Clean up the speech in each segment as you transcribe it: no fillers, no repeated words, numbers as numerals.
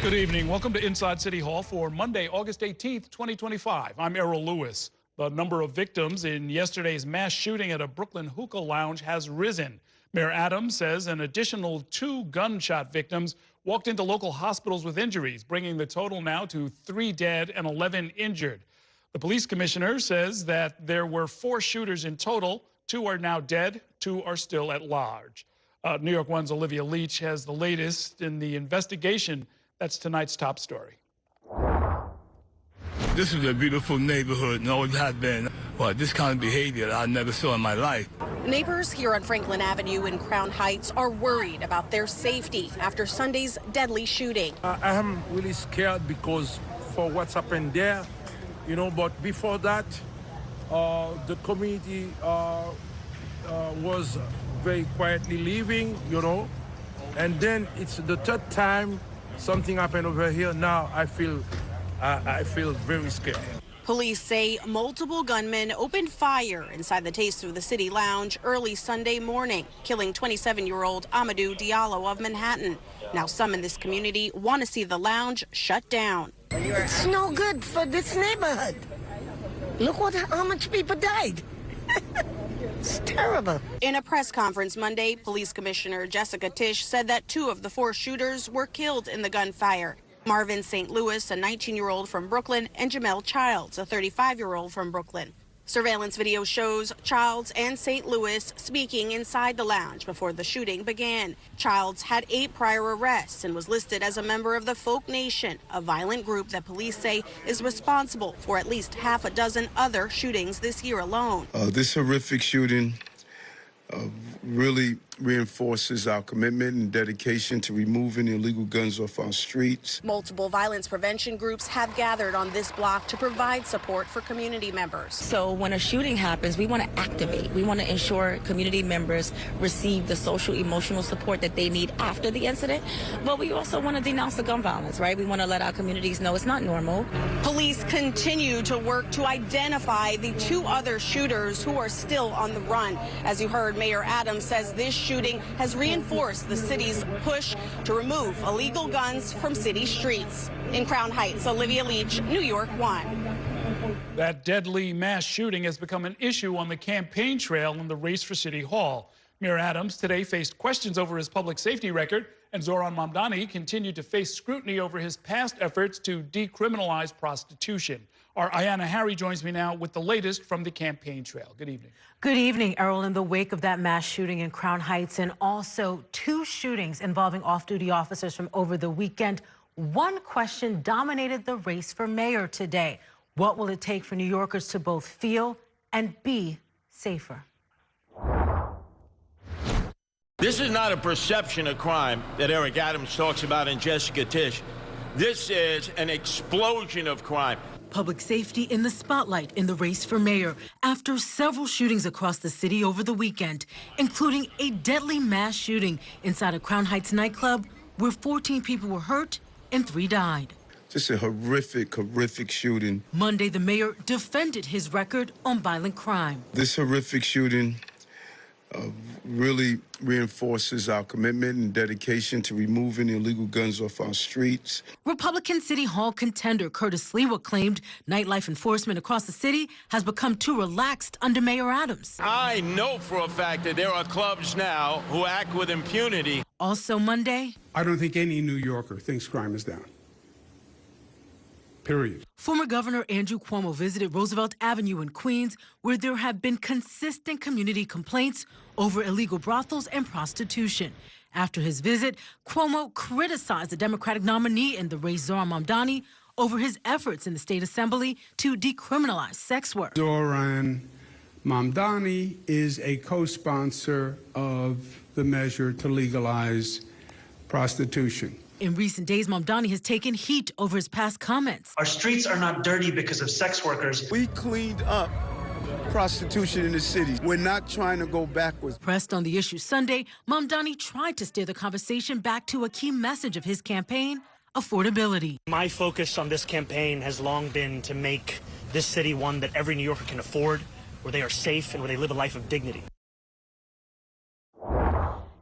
Good evening. Welcome to Inside City Hall for Monday, August 18th, 2025. I'm Errol Lewis. The number of victims in yesterday's mass shooting at a Brooklyn hookah lounge has risen. Mayor Adams says an additional 2 gunshot victims walked into local hospitals with injuries, bringing the total now to 3 dead and 11 injured. The police commissioner says that there were 4 shooters in total. 2 are now dead, 2 are still at large. New York One's Olivia Leach has the latest in the investigation. That's tonight's top story. This is a beautiful neighborhood and always has been. But this kind of behavior I never saw in my life. Neighbors here on Franklin Avenue in Crown Heights are worried about their safety after Sunday's deadly shooting. I am really scared because for what's happened there, you know, but before that, the community was very quietly living, you know, and then it's the 3rd time something happened over here. Now I feel very scared. Police say multiple gunmen opened fire inside the Taste of the City lounge early Sunday morning, killing 27-year-old Amadou Diallo of Manhattan. Now some in this community want to see the lounge shut down. It's no good for this neighborhood. Look how much people died. It's terrible. In a press conference Monday, Police Commissioner Jessica Tisch said that 2 of the 4 shooters were killed in the gunfire. Marvin St. Louis, a 19-year-old from Brooklyn, and Jamel Childs, a 35-year-old from Brooklyn. Surveillance video shows Childs and St. Louis speaking inside the lounge before the shooting began. Childs had 8 prior arrests and was listed as a member of the Folk Nation, a violent group that police say is responsible for at least half a dozen other shootings this year alone. This horrific shooting really reinforces our commitment and dedication to removing illegal guns off our streets. Multiple violence prevention groups have gathered on this block to provide support for community members. So when a shooting happens, we want to activate. We want to ensure community members receive the social, emotional support that they need after the incident. But we also want to denounce the gun violence, right? We want to let our communities know it's not normal. Police continue to work to identify the 2 other shooters who are still on the run. As you heard, Mayor Adams says this shooting has reinforced the city's push to remove illegal guns from city streets. In Crown Heights, Olivia Leach, New York One. That deadly mass shooting has become an issue on the campaign trail in the race for City Hall. Mayor Adams today faced questions over his public safety record, and Zohran Mamdani continued to face scrutiny over his past efforts to decriminalize prostitution. Our Ayanna Harry joins me now with the latest from the campaign trail. Good evening. Good evening, Errol. In the wake of that mass shooting in Crown Heights and also 2 shootings involving off-duty officers from over the weekend, one question dominated the race for mayor today. What will it take for New Yorkers to both feel and be safer? This is not a perception of crime that Eric Adams talks about and Jessica Tisch. This is an explosion of crime. Public safety in the spotlight in the race for mayor after several shootings across the city over the weekend, including a deadly mass shooting inside a Crown Heights nightclub where 14 people were hurt and 3 died. Just a horrific shooting. Monday, the mayor defended his record on violent crime. This horrific shooting really reinforces our commitment and dedication to removing illegal guns off our streets. Republican City Hall contender Curtis Sliwa claimed nightlife enforcement across the city has become too relaxed under Mayor Adams. I know for a fact that there are clubs now who act with impunity. Also Monday, I don't think any New Yorker thinks crime is down. Period. Former Governor Andrew Cuomo visited Roosevelt Avenue in Queens, where there have been consistent community complaints over illegal brothels and prostitution. After his visit, Cuomo criticized the Democratic nominee in the race, Zohran Mamdani, over his efforts in the state assembly to decriminalize sex work. Zohran Mamdani is a co-sponsor of the measure to legalize prostitution. In recent days, Mamdani has taken heat over his past comments. Our streets are not dirty because of sex workers. We cleaned up prostitution in the city. We're not trying to go backwards. Pressed on the issue Sunday, Mamdani tried to steer the conversation back to a key message of his campaign, affordability. My focus on this campaign has long been to make this city one that every New Yorker can afford, where they are safe and where they live a life of dignity.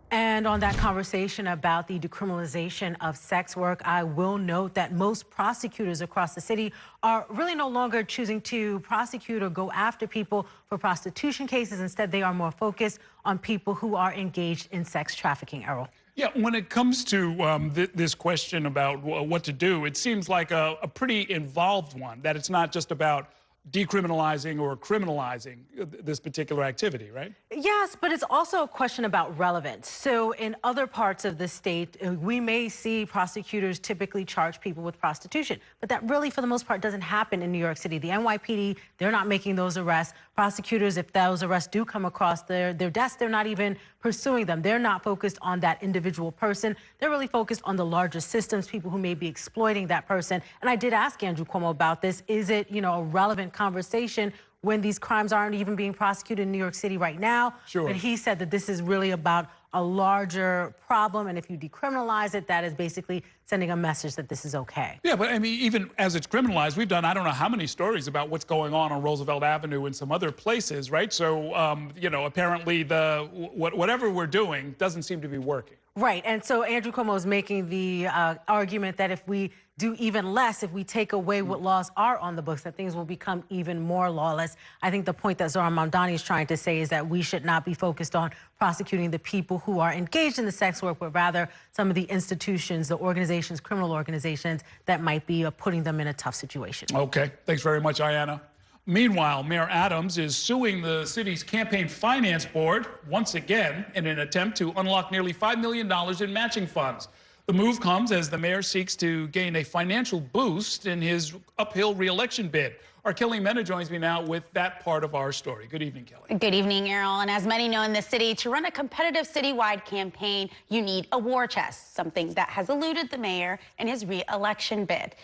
And And on that conversation about the decriminalization of sex work, I will note that most prosecutors across the city are really no longer choosing to prosecute or go after people for prostitution cases. Instead, they are more focused on people who are engaged in sex trafficking, Errol. Yeah, when it comes to this question about what to do, it seems like a pretty involved one, that it's not just about decriminalizing or criminalizing this particular activity, right? Yes, but it's also a question about relevance. So in other parts of the state, we may see prosecutors typically charge people with prostitution, but that really, for the most part, doesn't happen in New York City. The NYPD, they're not making those arrests. Prosecutors, if those arrests do come across their desk, they're not even pursuing them. They're not focused on that individual person. They're really focused on the larger systems, people who may be exploiting that person. And I did ask Andrew Cuomo about this. Is it, a relevant conversation when these crimes aren't even being prosecuted in New York City right now? Sure. But he said that this is really about a larger problem, and if you decriminalize it, that is basically sending a message that this is okay. Yeah, but I mean, even as it's criminalized, we've done I don't know how many stories about what's going on Roosevelt Avenue and some other places, right? So, apparently whatever we're doing doesn't seem to be working. Right, and so Andrew Cuomo is making the argument that if we do even less, if we take away what laws are on the books, that things will become even more lawless. I think the point that Zohran Mamdani is trying to say is that we should not be focused on prosecuting the people who are engaged in the sex work, but rather some of the institutions, the organizations, criminal organizations that might be putting them in a tough situation. Okay, thanks very much, Ayanna. Meanwhile, Mayor Adams is suing the city's campaign finance board once again in an attempt to unlock nearly $5 million in matching funds. The move comes as the mayor seeks to gain a financial boost in his uphill re-election bid. Our Kelly Mena joins me now with that part of our story. Good evening, Kelly. Good evening, Errol. And as many know in the city, to run a competitive citywide campaign, you need a war chest, something that has eluded the mayor in his re-election bid.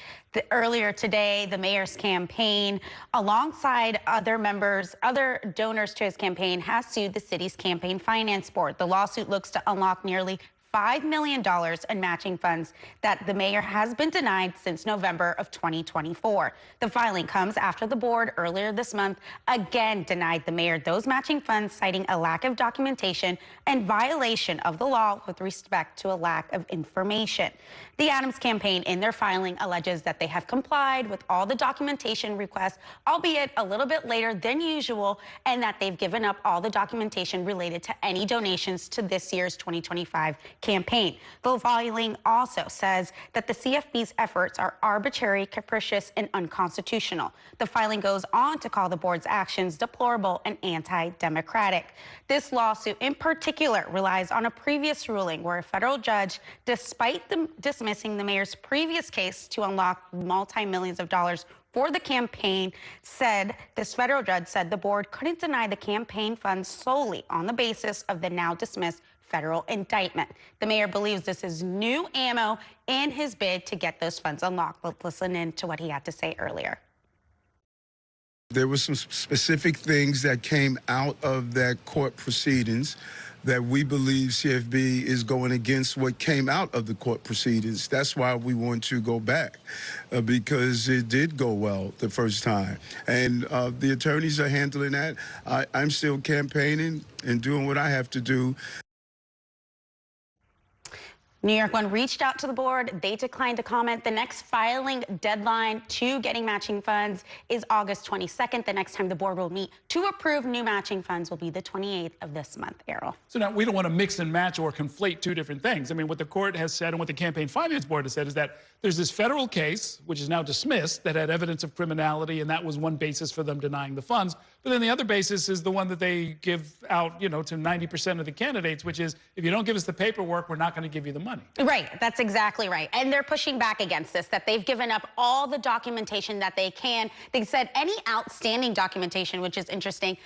Earlier today, the mayor's campaign, alongside other donors to his campaign, has sued the city's campaign finance board. The lawsuit looks to unlock nearly $5 million in matching funds that the mayor has been denied since November of 2024. The filing comes after the board earlier this month again denied the mayor those matching funds, citing a lack of documentation and violation of the law with respect to a lack of information. The Adams campaign in their filing alleges that they have complied with all the documentation requests, albeit a little bit later than usual, and that they've given up all the documentation related to any donations to this year's 2025 campaign. The filing also says that the CFB's efforts are arbitrary, capricious, and unconstitutional. The filing goes on to call the board's actions deplorable and anti-democratic. This lawsuit in particular relies on a previous ruling where a federal judge, despite dismissing the mayor's previous case to unlock multi-millions of dollars for the campaign, this federal judge said the board couldn't deny the campaign funds solely on the basis of the now dismissed federal indictment. The mayor believes this is new ammo in his bid to get those funds unlocked. Let's listen in to what he had to say earlier. There were some specific things that came out of that court proceedings that we believe CFB is going against what came out of the court proceedings. That's why we want to go back, because it did go well the first time. And the attorneys are handling that. I'm still campaigning and doing what I have to do. New York One reached out to the board. They declined to comment. The next filing deadline to getting matching funds is August 22nd. The next time the board will meet to approve new matching funds will be the 28th of this month, Errol. So now we don't want to mix and match or conflate two different things. I mean, what the court has said and what the campaign finance board has said is that there's this federal case, which is now dismissed, that had evidence of criminality, and that was one basis for them denying the funds. But then the other basis is the one that they give out, to 90% of the candidates, which is, if you don't give us the paperwork, we're not going to give you the money. Right. That's exactly right. And they're pushing back against this, that they've given up all the documentation that they can. They said any outstanding documentation, which is interesting,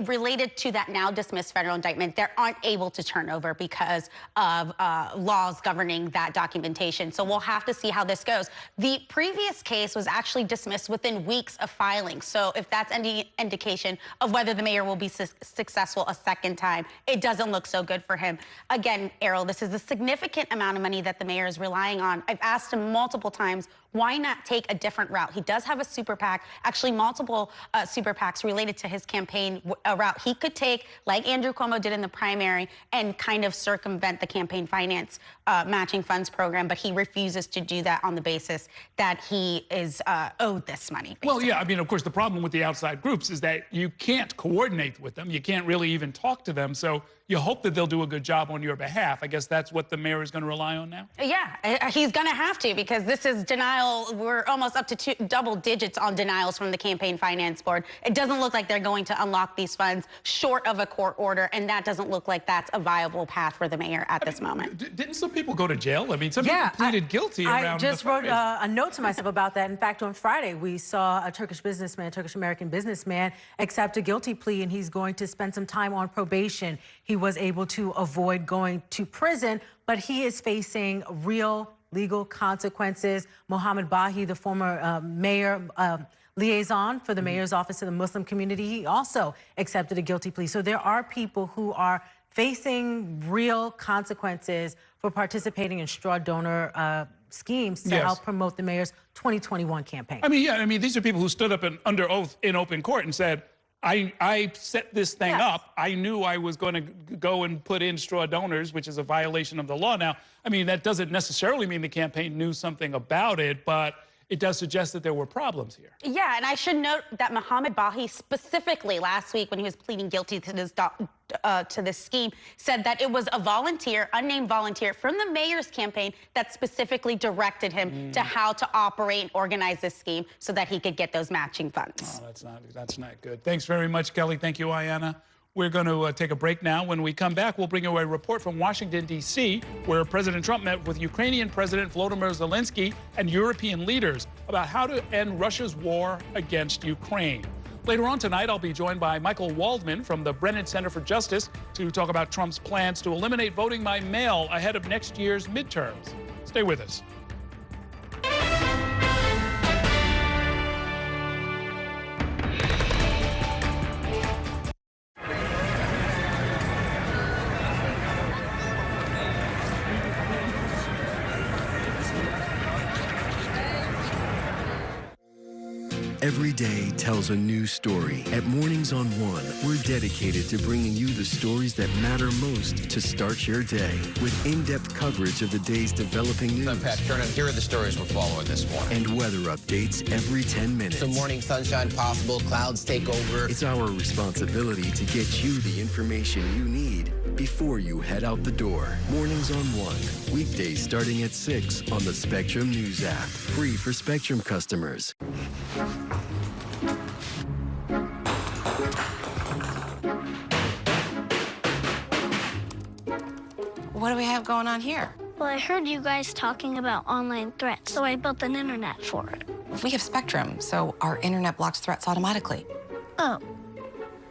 related to that now dismissed federal indictment, they aren't able to turn over because of laws governing that documentation. So we'll have to see how this goes. The previous case was actually dismissed within weeks of filing. So if that's any indication of whether the mayor will be successful a second time, it doesn't look so good for him. Again, Errol, this is a significant amount of money that the mayor is relying on. I've asked him multiple times, why not take a different route? He does have a super PAC, actually multiple super PACs related to his campaign route. He could take, like Andrew Cuomo did in the primary, and kind of circumvent the campaign finance matching funds program, but he refuses to do that on the basis that he is owed this money, basically. Well, yeah, I mean, of course, the problem with the outside groups is that you can't coordinate with them. You can't really even talk to them. So you hope that they'll do a good job on your behalf. I guess that's what the mayor is going to rely on now? Yeah, he's going to have to, because this is denial. We're almost up to double digits on denials from the Campaign Finance Board. It doesn't look like they're going to unlock these funds short of a court order, and that doesn't look like that's a viable path for the mayor at this moment. Didn't some people go to jail? I mean, some people pleaded guilty around I just the wrote a note to myself about that. In fact, on Friday, we saw a Turkish-American businessman accept a guilty plea, and he's going to spend some time on probation. He was able to avoid going to prison, but he is facing real legal consequences. Mohammed Bahi, the former mayor, liaison for the mayor's office in the Muslim community, he also accepted a guilty plea. So there are people who are facing real consequences for participating in straw donor schemes to help promote the mayor's 2021 campaign. I mean, these are people who stood up under oath in open court and said, I set this thing up. I knew I was going to go and put in straw donors, which is a violation of the law. Now, I mean, that doesn't necessarily mean the campaign knew something about it, but it does suggest that there were problems here. Yeah, and I should note that Mohammed Bahi specifically last week, when he was pleading guilty to this scheme, said that it was a volunteer, unnamed volunteer from the mayor's campaign that specifically directed him to how to operate and organize this scheme so that he could get those matching funds. Oh, that's not good. Thanks very much, Kelly. Thank you, Ayanna. We're going to take a break now. When we come back, we'll bring you a report from Washington, D.C., where President Trump met with Ukrainian President Volodymyr Zelensky and European leaders about how to end Russia's war against Ukraine. Later on tonight, I'll be joined by Michael Waldman from the Brennan Center for Justice to talk about Trump's plans to eliminate voting by mail ahead of next year's midterms. Stay with us. Every day tells a new story. At Mornings on One, we're dedicated to bringing you the stories that matter most to start your day, with in-depth coverage of the day's developing news. I'm Pat Kernan. Here are the stories we're following this morning. And weather updates every 10 minutes. Some morning sunshine possible, clouds take over. It's our responsibility to get you the information you need before you head out the door. Mornings on One, weekdays starting at 6 on the Spectrum News app. Free for Spectrum customers. What do we have going on here? Well, I heard you guys talking about online threats, so I built an internet for it. We have Spectrum, so our internet blocks threats automatically. Oh.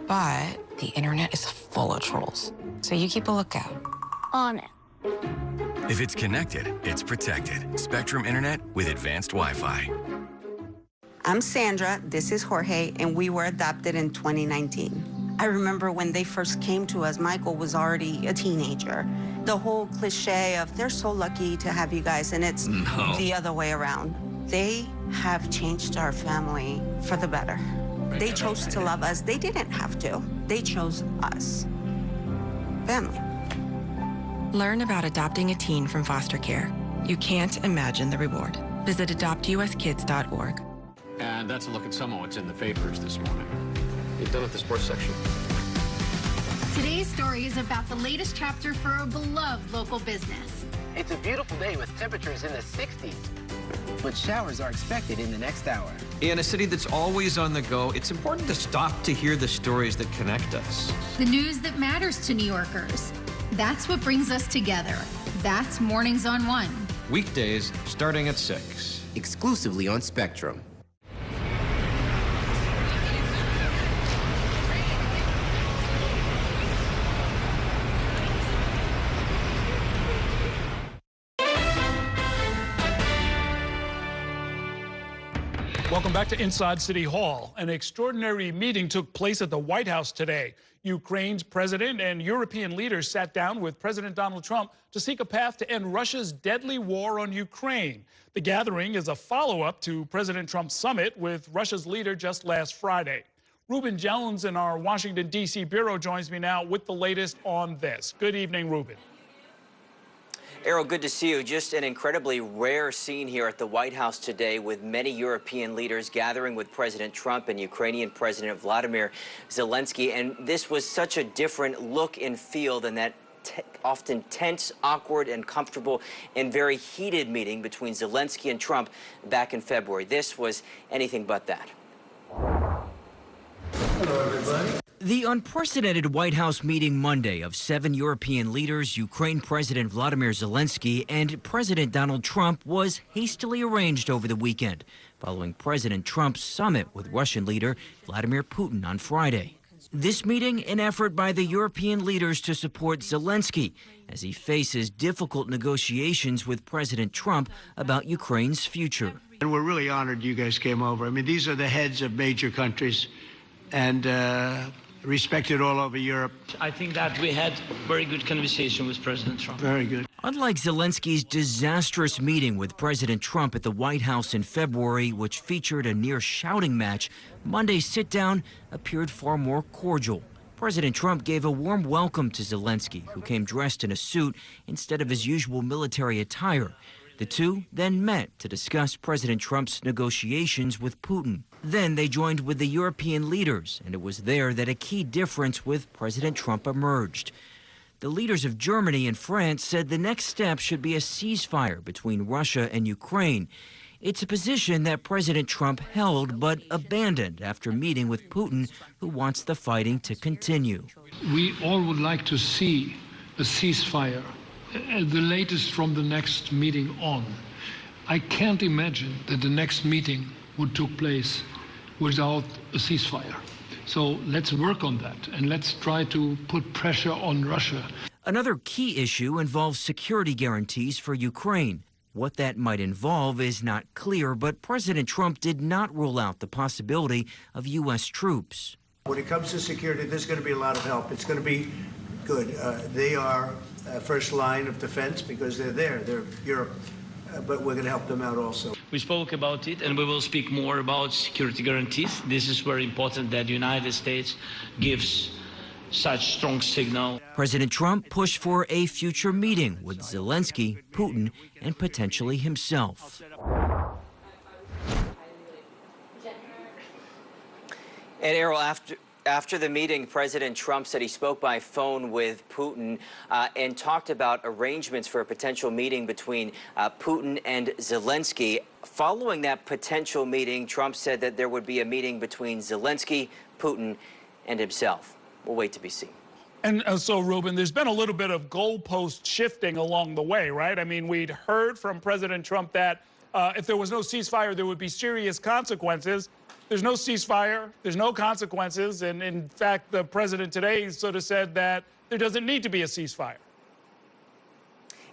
But the internet is full of trolls, so you keep a lookout. On it. If it's connected, it's protected. Spectrum Internet with advanced Wi-Fi. I'm Sandra, this is Jorge, and we were adopted in 2019. I remember when they first came to us, Michael was already a teenager. The whole cliche of they're so lucky to have you guys, and it's the other way around. They have changed our family for the better. They chose to love us. They didn't have to. They chose us. Family. Learn about adopting a teen from foster care. You can't imagine the reward. Visit adoptuskids.org. And that's a look at some of what's in the papers this morning. You're done with the sports section. Today's story is about the latest chapter for a beloved local business. It's a beautiful day with temperatures in the 60s, but showers are expected in the next hour. In a city that's always on the go, it's important to stop to hear the stories that connect us. The news that matters to New Yorkers. That's what brings us together. That's Mornings on One. Weekdays starting at 6. Exclusively on Spectrum. Welcome back to Inside City Hall. An extraordinary meeting took place at the White House today. Ukraine's president and European leaders sat down with President Donald Trump to seek a path to end Russia's deadly war on Ukraine. The gathering is a follow-up to President Trump's summit with Russia's leader just last Friday. Ruben Jones in our Washington, D.C. bureau joins me now with the latest on this. Good evening, Ruben. Errol, good to see you. Just an incredibly rare scene here at the White House today, with many European leaders gathering with President Trump and Ukrainian President Vladimir Zelensky. And this was such a different look and feel than that often tense, awkward, and comfortable and very heated meeting between Zelensky and Trump back in February. This was anything but that. Hello, everybody. The unprecedented White House meeting Monday of 7 European leaders, Ukraine President Vladimir Zelensky, and President Donald Trump was hastily arranged over the weekend, following President Trump's summit with Russian leader Vladimir Putin on Friday. This meeting, an effort by the European leaders to support Zelensky as he faces difficult negotiations with President Trump about Ukraine's future. And we're really honored you guys came over. I mean, these are the heads of major countries and respected all over Europe. I think that we had very good conversation with President Trump. Very good. Unlike Zelensky's disastrous meeting with President Trump at the White House in February, which featured a near shouting match, Monday's sit-down appeared far more cordial. President Trump gave a warm welcome to Zelensky, who came dressed in a suit instead of his usual military attire. The two then met to discuss President Trump's negotiations with Putin. Then they joined with the European leaders, and it was there that a key difference with President Trump emerged. The leaders of Germany and France said the next step should be a ceasefire between Russia and Ukraine. It's a position that President Trump held but abandoned after meeting with Putin, who wants the fighting to continue. We all would like to see a ceasefire, the latest from the next meeting on. I can't imagine that the next meeting would take place without a ceasefire. So let's work on that, and let's try to put pressure on Russia. Another key issue involves security guarantees for Ukraine. What that might involve is not clear, but President Trump did not rule out the possibility of U.S. troops. When it comes to security, there's going to be a lot of help. It's going to be good. They are first line of defense because they're there. They're Europe. But we're going to help them out also. We spoke about it, and we will speak more about security guarantees. This is very important that the United States gives such strong signal. President Trump pushed for a future meeting with Zelensky, Putin, and potentially himself. And Errol, after the meeting, President Trump said he spoke by phone with Putin and talked about arrangements for a potential meeting between Putin and Zelensky. Following that potential meeting, Trump said that there would be a meeting between Zelensky, Putin, and himself. We'll wait to be seen. And so, Ruben, there's been a little bit of goalpost shifting along the way, right? I mean, we'd heard from President Trump that if there was no ceasefire, there would be serious consequences. There's no ceasefire, there's no consequences, and in fact, the president today sort of said that there doesn't need to be a ceasefire.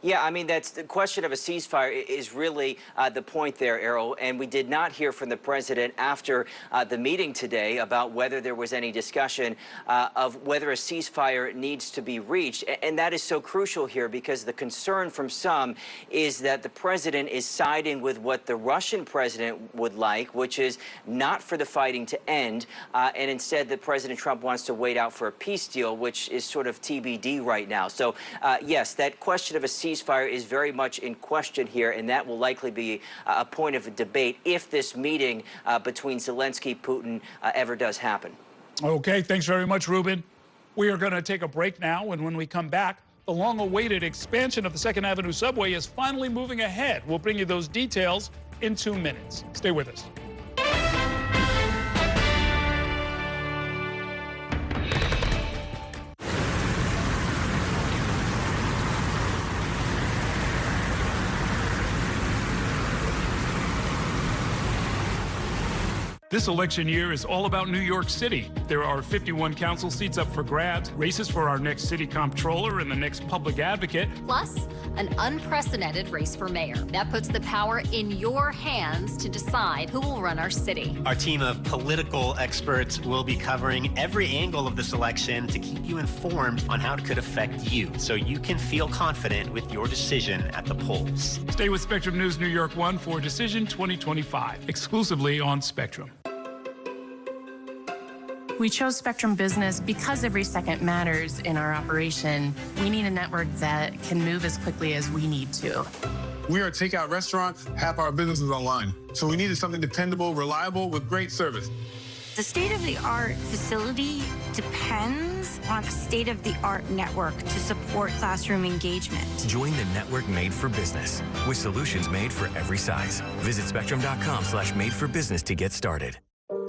Yeah, I mean, that's the question of a ceasefire is really the point there, Errol. And we did not hear from the president after the meeting today about whether there was any discussion of whether a ceasefire needs to be reached. And that is so crucial here because the concern from some is that the president is siding with what the Russian president would like, which is not for the fighting to end. And instead, that President Trump wants to wait out for a peace deal, which is sort of TBD right now. So, yes, that question of a ceasefire is very much in question here, and that will likely be a point of debate if this meeting between Zelensky and Putin ever does happen. Okay, thanks very much, Ruben. We are going to take a break now, and when we come back, the long-awaited expansion of the 2nd Avenue subway is finally moving ahead. We'll bring you those details in 2 minutes. Stay with us. This election year is all about New York City. There are 51 council seats up for grabs, races for our next city comptroller and the next public advocate. Plus, an unprecedented race for mayor. That puts the power in your hands to decide who will run our city. Our team of political experts will be covering every angle of this election to keep you informed on how it could affect you, so you can feel confident with your decision at the polls. Stay with Spectrum News New York 1 for Decision 2025, exclusively on Spectrum. We chose Spectrum Business because every second matters in our operation. We need a network that can move as quickly as we need to. We are a takeout restaurant, half our business is online. So we needed something dependable, reliable, with great service. The state-of-the-art facility depends on a state-of-the-art network to support classroom engagement. Join the network made for business with solutions made for every size. Visit spectrum.com/made-for-business to get started.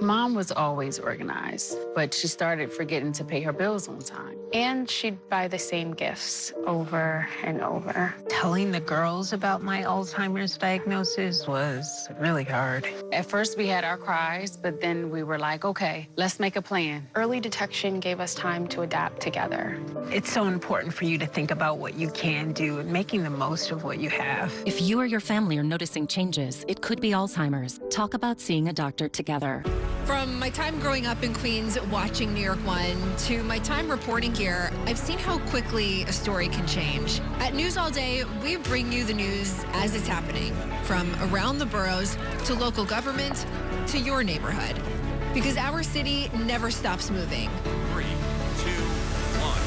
Mom was always organized, but she started forgetting to pay her bills on time. And she'd buy the same gifts over and over. Telling the girls about my Alzheimer's diagnosis was really hard. At first, we had our cries, but then we were like, okay, let's make a plan. Early detection gave us time to adapt together. It's so important for you to think about what you can do and making the most of what you have. If you or your family are noticing changes, it could be Alzheimer's. Talk about seeing a doctor together. From my time growing up in Queens watching New York 1 to my time reporting here, I've seen how quickly a story can change. At News All Day, we bring you the news as it's happening, from around the boroughs to local government to your neighborhood. Because our city never stops moving. 3, 2, 1.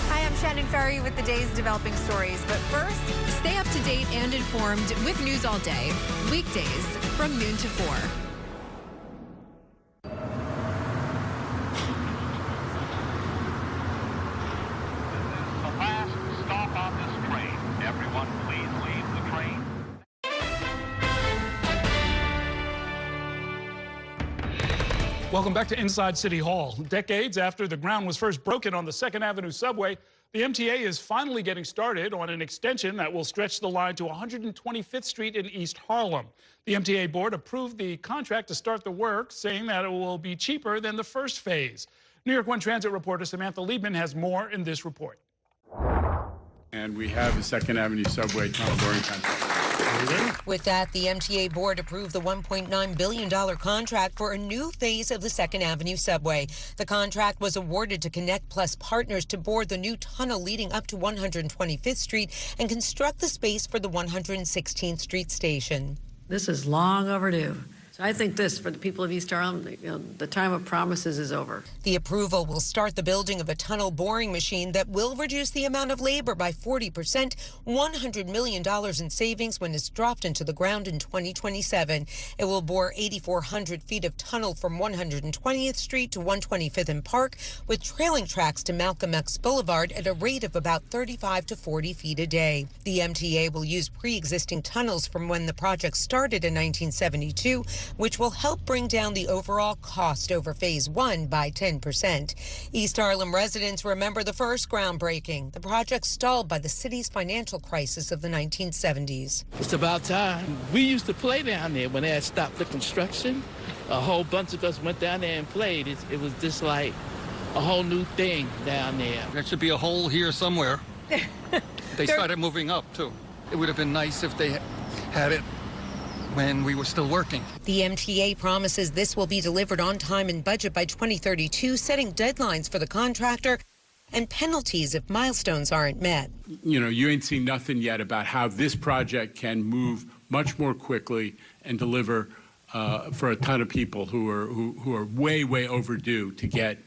Hi, I'm Shannon Ferry with the day's developing stories. But first, stay up to date and informed with News All Day, weekdays from noon to 4. Welcome back to Inside City Hall. Decades after the ground was first broken on the 2nd Avenue subway, the MTA is finally getting started on an extension that will stretch the line to 125th Street in East Harlem. The MTA board approved the contract to start the work, saying that it will be cheaper than the first phase. New York 1 Transit reporter Samantha Liebman has more in this report. And we have the 2nd Avenue subway tunnel boring contract. With that, the MTA board approved the $1.9 billion contract for a new phase of the 2nd Avenue subway. The contract was awarded to Connect Plus partners to bore the new tunnel leading up to 125th Street and construct the space for the 116th Street station. This is long overdue. So I think this, for the people of East Harlem, the time of promises is over. The approval will start the building of a tunnel boring machine that will reduce the amount of labor by 40%, $100 million in savings when it's dropped into the ground in 2027. It will bore 8,400 feet of tunnel from 120th Street to 125th and Park, with trailing tracks to Malcolm X Boulevard at a rate of about 35 to 40 feet a day. The MTA will use pre-existing tunnels from when the project started in 1972, which will help bring down the overall cost over Phase 1 by 10%. East Harlem residents remember the first groundbreaking. The project stalled by the city's financial crisis of the 1970s. It's about time. We used to play down there when they had stopped the construction. A whole bunch of us went down there and played. It was just like a whole new thing down there. There should be a hole here somewhere. They started moving up, too. It would have been nice if they had it when we were still working. The MTA promises this will be delivered on time and budget by 2032, setting deadlines for the contractor and penalties if milestones aren't met. You know, you ain't seen nothing yet about how this project can move much more quickly and deliver for a ton of people who are way overdue to get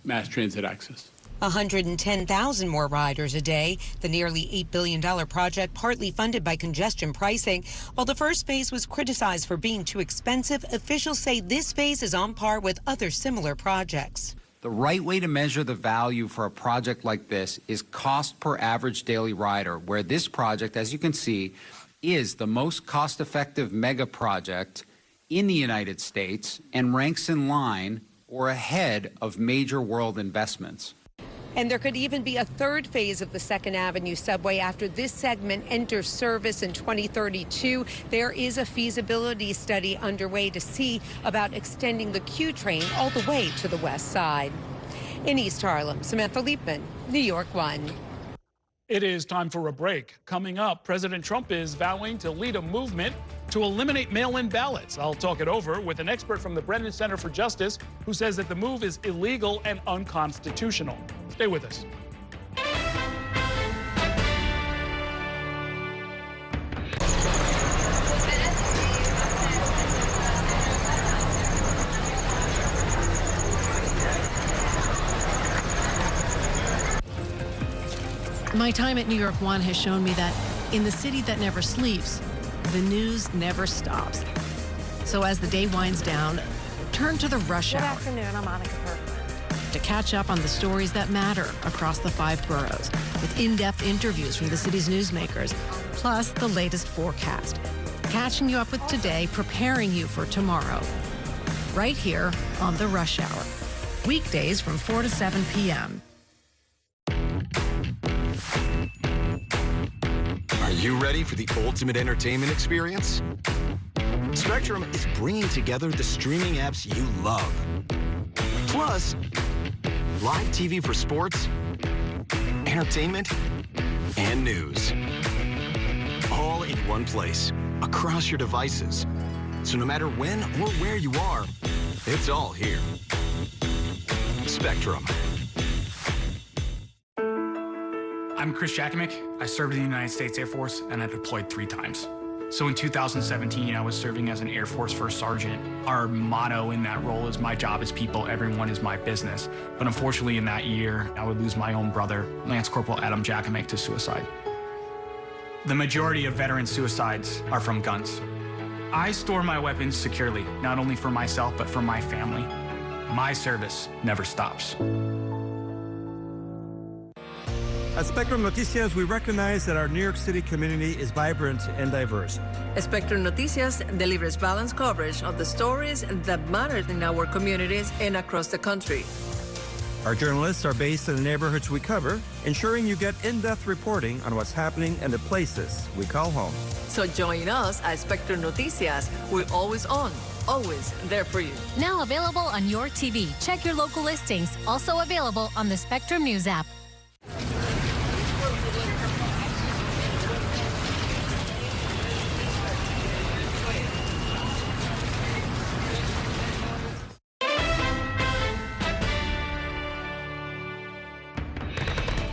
mass transit access. 110,000 more riders a day. The nearly $8 billion project, partly funded by congestion pricing. While the first phase was criticized for being too expensive, officials say this phase is on par with other similar projects. The right way to measure the value for a project like this is cost per average daily rider, where this project, as you can see, is the most cost-effective mega project in the United States and ranks in line or ahead of major world investments. And there could even be a third phase of the 2nd Avenue subway after this segment enters service in 2032. There is a feasibility study underway to see about extending the Q train all the way to the west side. In East Harlem, Samantha Liebman, New York 1. It is time for a break. Coming up, President Trump is vowing to lead a movement to eliminate mail-in ballots. I'll talk it over with an expert from the Brennan Center for Justice who says that the move is illegal and unconstitutional. Stay with us. My time at New York 1 has shown me that in the city that never sleeps, the news never stops. So as the day winds down, turn to the rush hour. Good afternoon, I'm Monica Kirkland. To catch up on the stories that matter across the 5 boroughs, with in-depth interviews from the city's newsmakers, plus the latest forecast. Catching you up with today, preparing you for tomorrow. Right here on the Rush Hour. Weekdays from 4 to 7 p.m. Are you ready for the ultimate entertainment experience? Spectrum is bringing together the streaming apps you love. Plus, live TV for sports, entertainment, and news. All in one place, across your devices. So no matter when or where you are, it's all here. Spectrum. I'm Chris Jakimick. I served in the United States Air Force and I deployed 3 times. So in 2017, I was serving as an Air Force First Sergeant. Our motto in that role is my job is people, everyone is my business. But unfortunately in that year, I would lose my own brother, Lance Corporal Adam Jakimick, to suicide. The majority of veteran suicides are from guns. I store my weapons securely, not only for myself, but for my family. My service never stops. At Spectrum Noticias, we recognize that our New York City community is vibrant and diverse. Spectrum Noticias delivers balanced coverage of the stories that matter in our communities and across the country. Our journalists are based in the neighborhoods we cover, ensuring you get in-depth reporting on what's happening in the places we call home. So join us at Spectrum Noticias. We're always on, always there for you. Now available on your TV. Check your local listings. Also available on the Spectrum News app.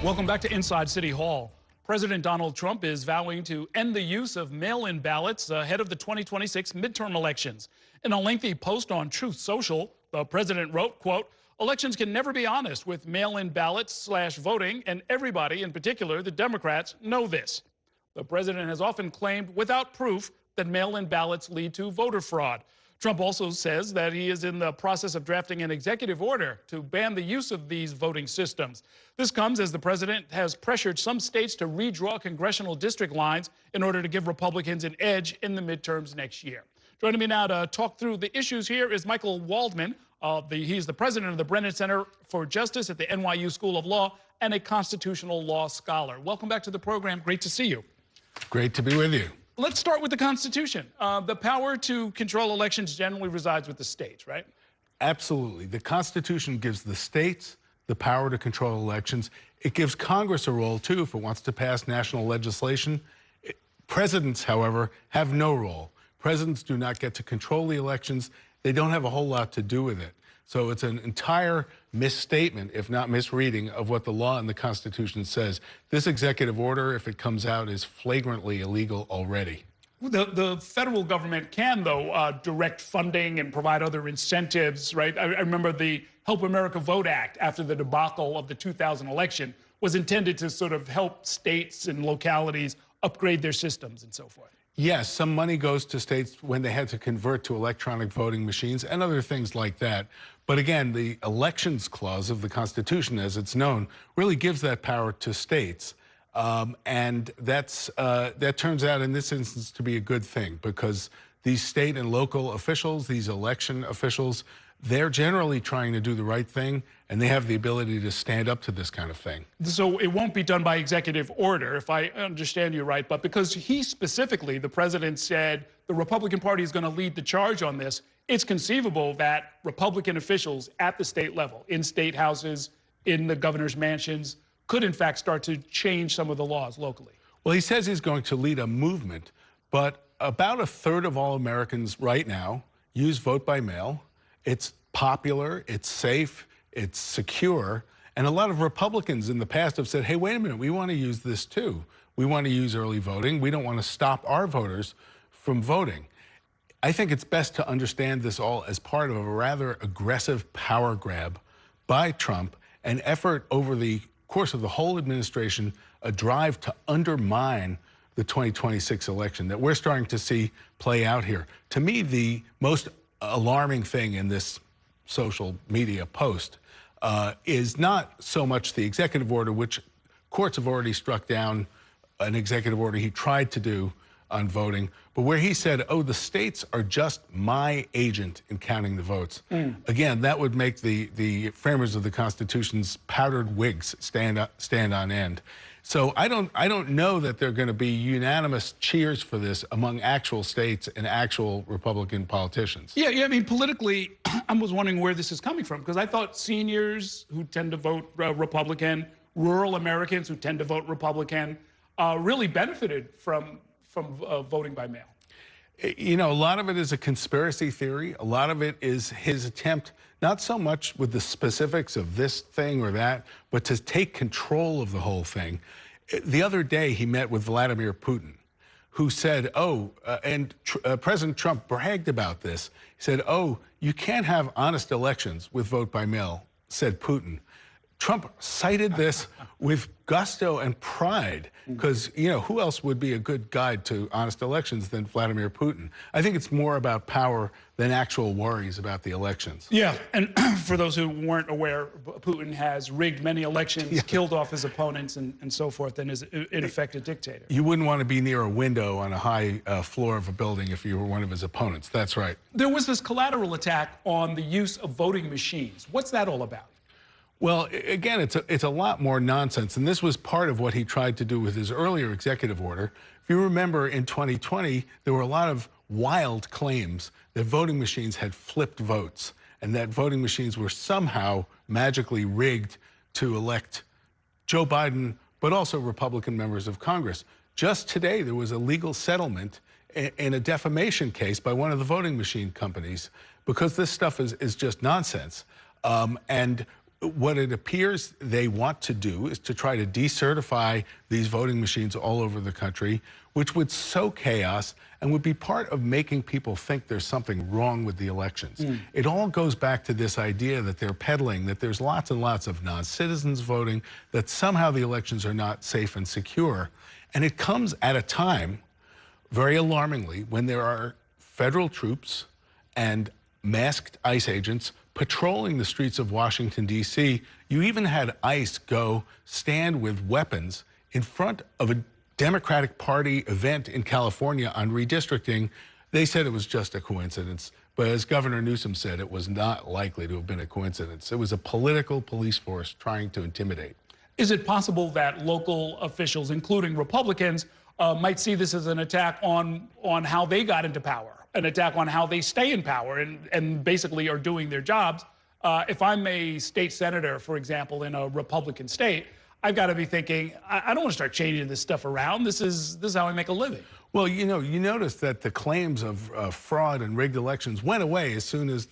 Welcome back to Inside City Hall. President Donald Trump is vowing to end the use of mail-in ballots ahead of the 2026 midterm elections. In a lengthy post on Truth Social, the president wrote, quote, "Elections can never be honest with mail-in ballots/voting, and everybody, in particular the Democrats, know this." The president has often claimed without proof that mail-in ballots lead to voter fraud. Trump also says that he is in the process of drafting an executive order to ban the use of these voting systems. This comes as the president has pressured some states to redraw congressional district lines in order to give Republicans an edge in the midterms next year. Joining me now to talk through the issues here is Michael Waldman. He's the president of the Brennan Center for Justice at the NYU School of Law and a constitutional law scholar. Welcome back to the program. Great to see you. Great to be with you. Let's start with the Constitution. The power to control elections generally resides with the states, right? Absolutely. The Constitution gives the states the power to control elections. It gives Congress a role, too, if it wants to pass national legislation. Presidents, however, have no role. Presidents do not get to control the elections. They don't have a whole lot to do with it. So it's an entire misstatement, if not misreading, of what the law and the Constitution says. This executive order, if it comes out, is flagrantly illegal already. The federal government can, though, direct funding and provide other incentives, right? I remember the Help America Vote Act after the debacle of the 2000 election was intended to sort of help states and localities upgrade their systems and so forth. Yes, some money goes to states when they had to convert to electronic voting machines and other things like that. But again, the elections clause of the Constitution, as it's known, really gives that power to states. And that turns out in this instance to be a good thing because these state and local officials, these election officials, they're generally trying to do the right thing, and they have the ability to stand up to this kind of thing. So it won't be done by executive order, if I understand you right, but because he specifically, the president said the Republican Party is going to lead the charge on this, it's conceivable that Republican officials at the state level, in state houses, in the governor's mansions, could in fact start to change some of the laws locally. Well, he says he's going to lead a movement, but about a third of all Americans right now use vote by mail. It's popular, it's safe, it's secure, and a lot of Republicans in the past have said, hey, wait a minute, we want to use this too. We want to use early voting. We don't want to stop our voters from voting. I think it's best to understand this all as part of a rather aggressive power grab by Trump, an effort over the course of the whole administration, a drive to undermine the 2026 election that we're starting to see play out here. To me, the most alarming thing in this social media post is not so much the executive order, which courts have already struck down an executive order he tried to do on voting, but where he said, oh, the states are just my agent in counting the votes. Again, that would make the framers of the Constitution's powdered wigs stand on end. So I don't know that there are going to be unanimous cheers for this among actual states and actual Republican politicians. Yeah, I mean, politically, I was wondering where this is coming from, because I thought seniors who tend to vote Republican, rural Americans who tend to vote Republican, really benefited from voting by mail. You know, a lot of it is a conspiracy theory. A lot of it is his attempt, not so much with the specifics of this thing or that, but to take control of the whole thing. The other day, he met with Vladimir Putin, who said, President Trump bragged about this. He said, oh, you can't have honest elections with vote by mail, said Putin. Trump cited this with gusto and pride because, you know, who else would be a good guide to honest elections than Vladimir Putin? I think it's more about power than actual worries about the elections. Yeah, and for those who weren't aware, Putin has rigged many elections, killed off his opponents and so forth, and is in effect a dictator. You wouldn't want to be near a window on a high floor of a building if you were one of his opponents. That's right. There was this collateral attack on the use of voting machines. What's that all about? Well, again, it's a lot more nonsense, and this was part of what he tried to do with his earlier executive order. If you remember, in 2020, there were a lot of wild claims that voting machines had flipped votes and that voting machines were somehow magically rigged to elect Joe Biden, but also Republican members of Congress. Just today, there was a legal settlement in a defamation case by one of the voting machine companies because this stuff is just nonsense. And what it appears they want to do is to try to decertify these voting machines all over the country, which would sow chaos and would be part of making people think there's something wrong with the elections. It all goes back to this idea that they're peddling, that there's lots and lots of non-citizens voting, that somehow the elections are not safe and secure. And it comes at a time, very alarmingly, when there are federal troops and masked ICE agents patrolling the streets of Washington, D.C. You even had ICE go stand with weapons in front of a Democratic Party event in California on redistricting. They said it was just a coincidence, but as Governor Newsom said, it was not likely to have been a coincidence. It was a political police force trying to intimidate. Is it possible that local officials, including Republicans, might see this as an attack on how they got into power? An attack on how they stay in power and basically are doing their jobs. If I'm a state senator, for example, in a Republican state, I've got to be thinking, I don't want to start changing this stuff around. This is how I make a living. Well, you know, you notice that the claims of fraud and rigged elections went away as soon as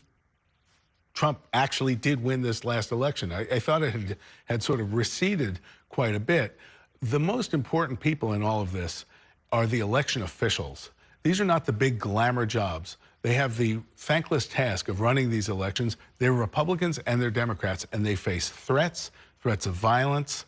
Trump actually did win this last election. I thought it had sort of receded quite a bit. The most important people in all of this are the election officials. These are not the big glamour jobs. They have the thankless task of running these elections. They're Republicans and they're Democrats, and they face threats of violence,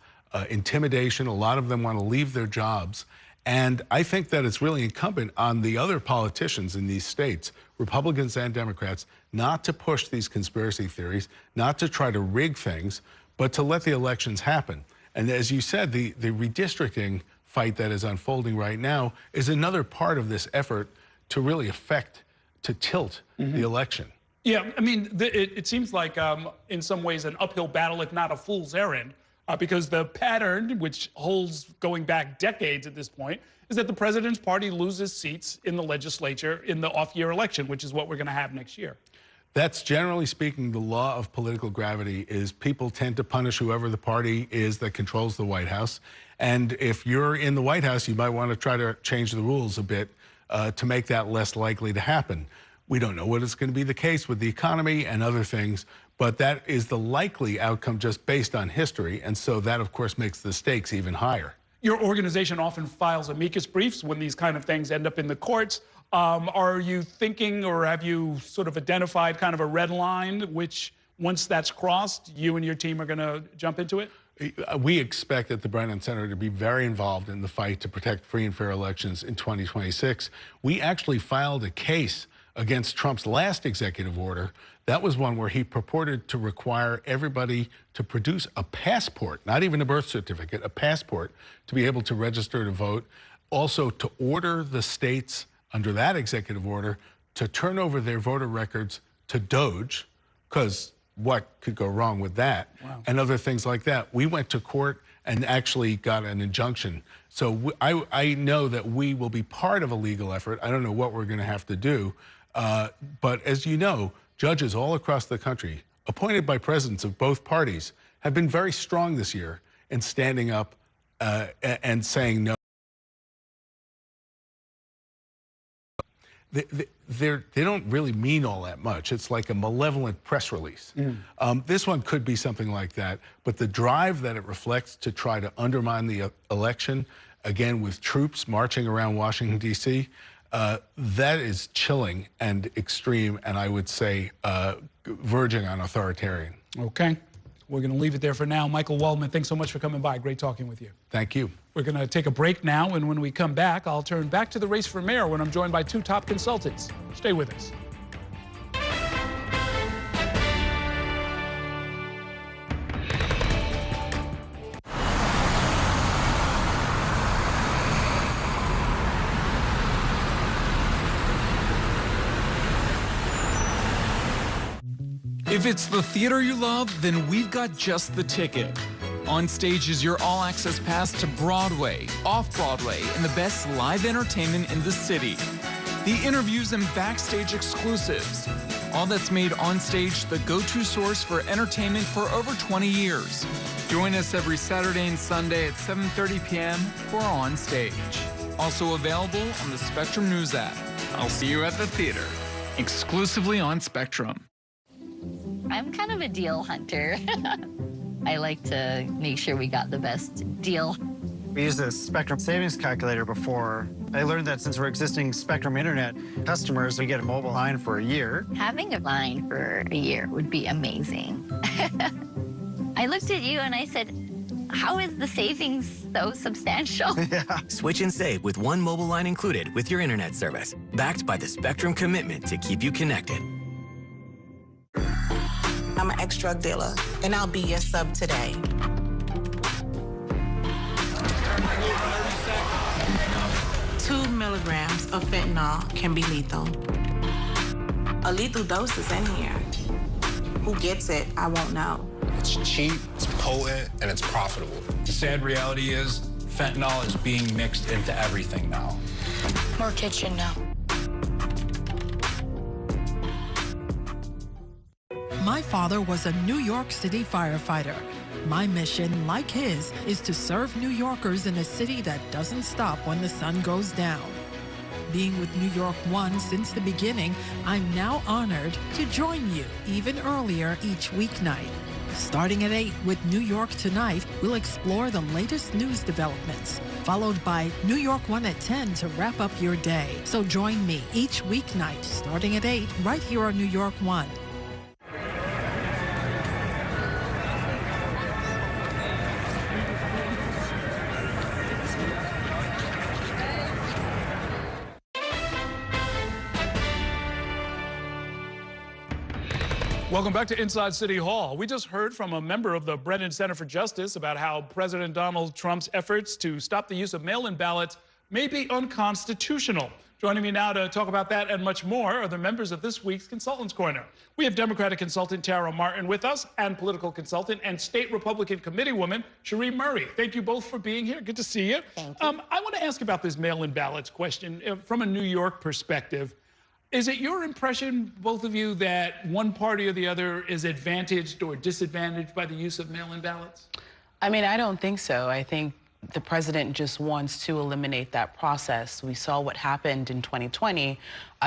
intimidation. A lot of them want to leave their jobs. And I think that it's really incumbent on the other politicians in these states, Republicans and Democrats, not to push these conspiracy theories, not to try to rig things, but to let the elections happen. And as you said, the redistricting fight that is unfolding right now is another part of this effort to really affect, to tilt the election. Yeah, I mean, it seems like in some ways an uphill battle, if not a fool's errand, because the pattern, which holds going back decades at this point, is that the president's party loses seats in the legislature in the off-year election, which is what we're going to have next year. That's generally speaking the law of political gravity. Is people tend to punish whoever the party is that controls the White House. And if you're in the White House, you might want to try to change the rules a bit to make that less likely to happen. We don't know what is going to be the case with the economy and other things, but that is the likely outcome just based on history. And so that, of course, makes the stakes even higher. Your organization often files amicus briefs when these kind of things end up in the courts. Are you thinking, or have you sort of identified kind of a red line, which once that's crossed, you and your team are going to jump into it? We expect at the Brennan Center to be very involved in the fight to protect free and fair elections in 2026. We actually filed a case against Trump's last executive order. That was one where he purported to require everybody to produce a passport, not even a birth certificate, a passport to be able to register to vote. Also to order the states under that executive order to turn over their voter records to DOJ, because what could go wrong with that? Wow. And other things like that. We went to court and actually got an injunction. So I know that we will be part of a legal effort. I don't know what we're going to have to do. But as you know, judges all across the country, appointed by presidents of both parties, have been very strong this year in standing up and saying no. They don't really mean all that much. It's like a malevolent press release. This one could be something like that, but the drive that it reflects to try to undermine the election, again with troops marching around Washington, D.C., that is chilling and extreme, and I would say verging on authoritarian. Okay. We're going to leave it there for now. Michael Waldman, thanks so much for coming by. Great talking with you. Thank you. We're going to take a break now, and when we come back, I'll turn back to the race for mayor when I'm joined by two top consultants. Stay with us. If it's the theater you love, then we've got just the ticket. On Stage is your all-access pass to Broadway, off-Broadway, and the best live entertainment in the city. The interviews and backstage exclusives. All that's made On Stage the go-to source for entertainment for over 20 years. Join us every Saturday and Sunday at 7:30 p.m. for On Stage. Also available on the Spectrum News app. I'll see you at the theater, exclusively on Spectrum. I'm kind of a deal hunter. I like to make sure we got the best deal. We used a Spectrum savings calculator before. I learned that since we're existing Spectrum Internet customers, we get a mobile line for a year. Having a line for a year would be amazing. I looked at you and I said, how is the savings so substantial? Switch and save with one mobile line included with your internet service. Backed by the Spectrum commitment to keep you connected. I'm an ex-drug dealer, and I'll be your sub today. 2 milligrams of fentanyl can be lethal. A lethal dose is in here. Who gets it, I won't know. It's cheap, it's potent, and it's profitable. The sad reality is fentanyl is being mixed into everything now. More kitchen now. My father was a New York City firefighter. My mission, like his, is to serve New Yorkers in a city that doesn't stop when the sun goes down. Being with New York One since the beginning, I'm now honored to join you even earlier each weeknight. Starting at 8 with New York Tonight, we'll explore the latest news developments, followed by New York One at 10 to wrap up your day. So join me each weeknight starting at 8 right here on New York One. Welcome back to Inside City Hall. We just heard from a member of the Brennan Center for Justice about how President Donald Trump's efforts to stop the use of mail-in ballots may be unconstitutional. Joining me now to talk about that and much more are the members of this week's Consultants Corner. We have Democratic consultant Tara Martin with us and political consultant and state Republican committeewoman Cherie Murray. Thank you both for being here. Good to see you. Thank you. I want to ask about this mail-in ballots question from a New York perspective. Is it your impression, both of you, that one party or the other is advantaged or disadvantaged by the use of mail-in ballots? I mean, I don't think so. I think the president just wants to eliminate that process. We saw what happened in 2020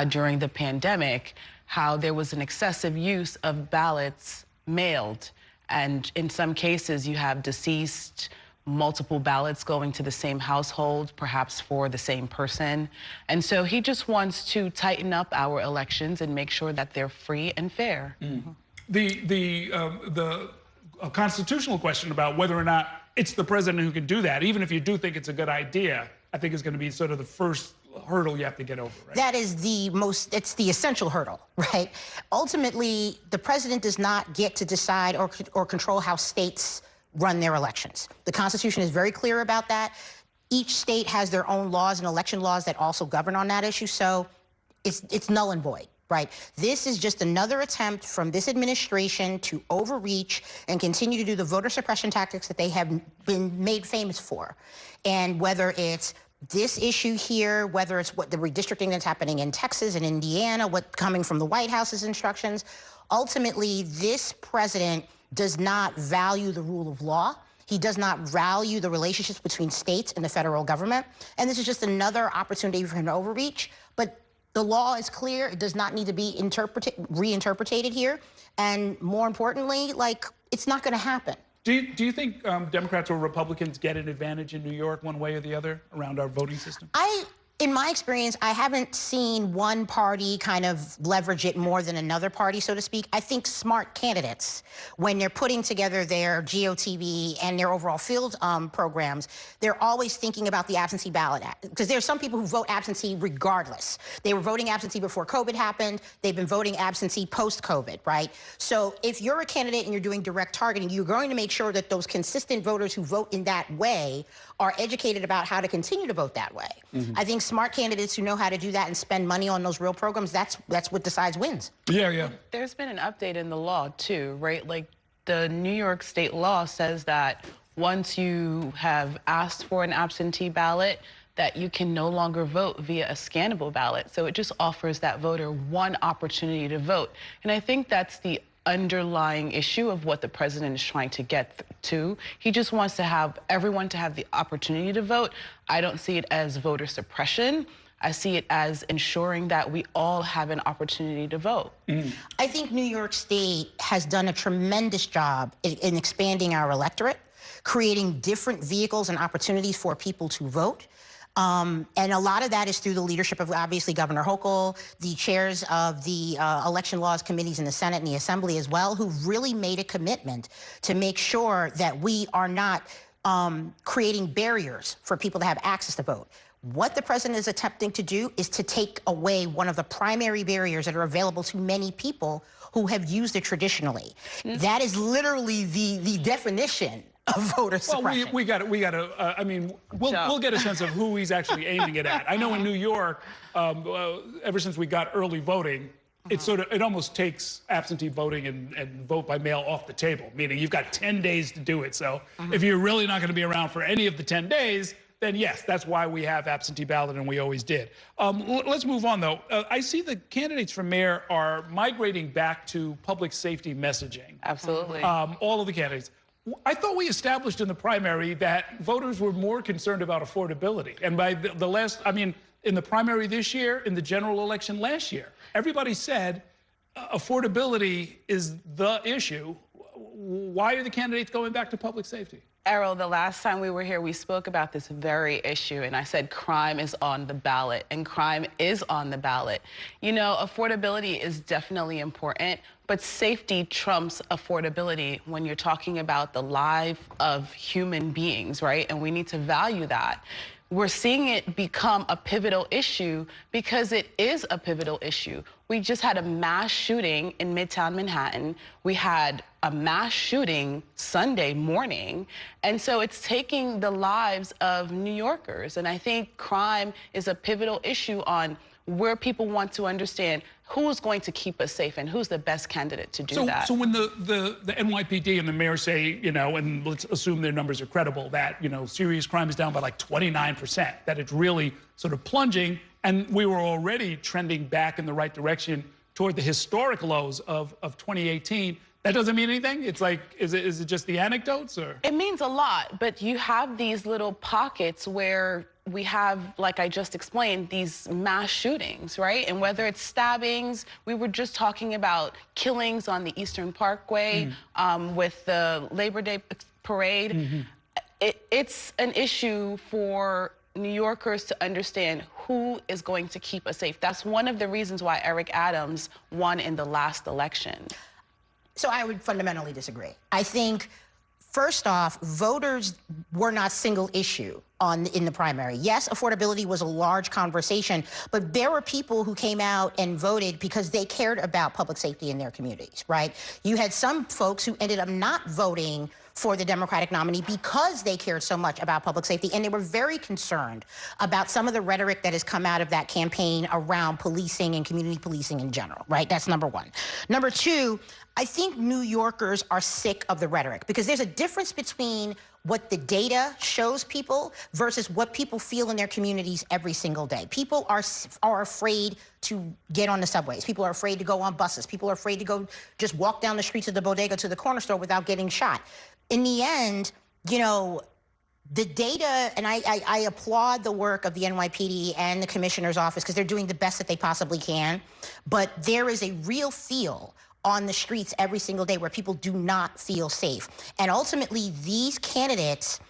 during the pandemic, how there was an excessive use of ballots mailed. And in some cases, you have deceased, multiple ballots going to the same household, perhaps for the same person. And so he just wants to tighten up our elections and make sure that they're free and fair. A constitutional question about whether or not it's the president who can do that, even if you do think it's a good idea, I think is going to be sort of the first hurdle you have to get over, right? That is it's the essential hurdle, right? Ultimately, the president does not get to decide or control how states run their elections. The Constitution is very clear about that. Each state has their own laws and election laws that also govern on that issue, so it's null and void. Right. This is just another attempt from this administration to overreach and continue to do the voter suppression tactics that they have been made famous for. And whether it's this issue here, whether it's what the redistricting that's happening in Texas and Indiana, what coming from the White House's instructions, ultimately, this president does not value the rule of law. He does not value the relationships between states and the federal government. And this is just another opportunity for him to overreach. But the law is clear. It does not need to be reinterpreted here. And more importantly, it's not going to happen. Do you think Democrats or Republicans get an advantage in New York one way or the other around our voting system? In my experience, I haven't seen one party kind of leverage it more than another party, so to speak. I think smart candidates, when they're putting together their GOTV and their overall field programs, they're always thinking about the absentee ballot act. Because there are some people who vote absentee regardless. They were voting absentee before COVID happened. They've been voting absentee post-COVID, right? So if you're a candidate and you're doing direct targeting, you're going to make sure that those consistent voters who vote in that way are educated about how to continue to vote that way. I think smart candidates who know how to do that and spend money on those real programs, that's what decides wins. Yeah. There's been an update in the law too, right? Like the New York state law says that once you have asked for an absentee ballot, that you can no longer vote via a scannable ballot. So it just offers that voter one opportunity to vote. And I think that's the underlying issue of what the president is trying to get to. He just wants to have everyone to have the opportunity to vote. I don't see it as voter suppression. I see it as ensuring that we all have an opportunity to vote. I think New York State has done a tremendous job in expanding our electorate, creating different vehicles and opportunities for people to vote. And a lot of that is through the leadership of, obviously, Governor Hochul, the chairs of the election laws committees in the Senate and the Assembly as well, who really made a commitment to make sure that we are not creating barriers for people to have access to vote. What the president is attempting to do is to take away one of the primary barriers that are available to many people who have used it traditionally. That is literally the definition of voter suppression. Well, we got to. I mean, we'll get a sense of who he's actually aiming it at. I know in New York, ever since we got early voting, it almost takes absentee voting and vote by mail off the table. Meaning you've got 10 days to do it. So if you're really not going to be around for any of the 10 days, then yes, that's why we have absentee ballot, and we always did. Let's move on, though. I see the candidates for mayor are migrating back to public safety messaging. Absolutely. All of the candidates. I thought we established in the primary that voters were more concerned about affordability. And by the last, I mean, in the primary this year, in the general election last year, everybody said affordability is the issue. Why are the candidates going back to public safety? Errol, the last time we were here, we spoke about this very issue, and I said crime is on the ballot, and crime is on the ballot. You know, affordability is definitely important, but safety trumps affordability when you're talking about the life of human beings, right? And we need to value that. we're seeing it become a pivotal issue because it is a pivotal issue. We just had a mass shooting in Midtown Manhattan. We had a mass shooting Sunday morning. And so it's taking the lives of New Yorkers. And I think crime is a pivotal issue on where people want to understand who's going to keep us safe and who's the best candidate to do that. So when the NYPD and the mayor say, you know, and let's assume their numbers are credible, that, you know, serious crime is down by like 29%, that it's really sort of plunging, and we were already trending back in the right direction toward the historic lows of 2018, that doesn't mean anything? It's like, is it just the anecdotes, or? It means a lot, but you have these little pockets where we have, like I just explained, these mass shootings, right? And whether it's stabbings, we were just talking about killings on the Eastern Parkway with the Labor Day parade. It's an issue for New Yorkers to understand who is going to keep us safe. That's one of the reasons why Eric Adams won in the last election. So I would fundamentally disagree. I think, first off, voters were not single issue in the primary. Yes, affordability was a large conversation, but there were people who came out and voted because they cared about public safety in their communities, right? You had some folks who ended up not voting for the Democratic nominee because they cared so much about public safety, and they were very concerned about some of the rhetoric that has come out of that campaign around policing and community policing in general, right? That's number one. Number two, I think New Yorkers are sick of the rhetoric, because there's a difference between what the data shows people versus what people feel in their communities every single day. People are afraid to get on the subways. People are afraid to go on buses. People are afraid to go just walk down the streets of the bodega to the corner store without getting shot. In the end, you know, the data, and I applaud the work of the NYPD and the commissioner's office, because they're doing the best that they possibly can, but there is a real feel on the streets every single day where people do not feel safe. And ultimately, these candidates,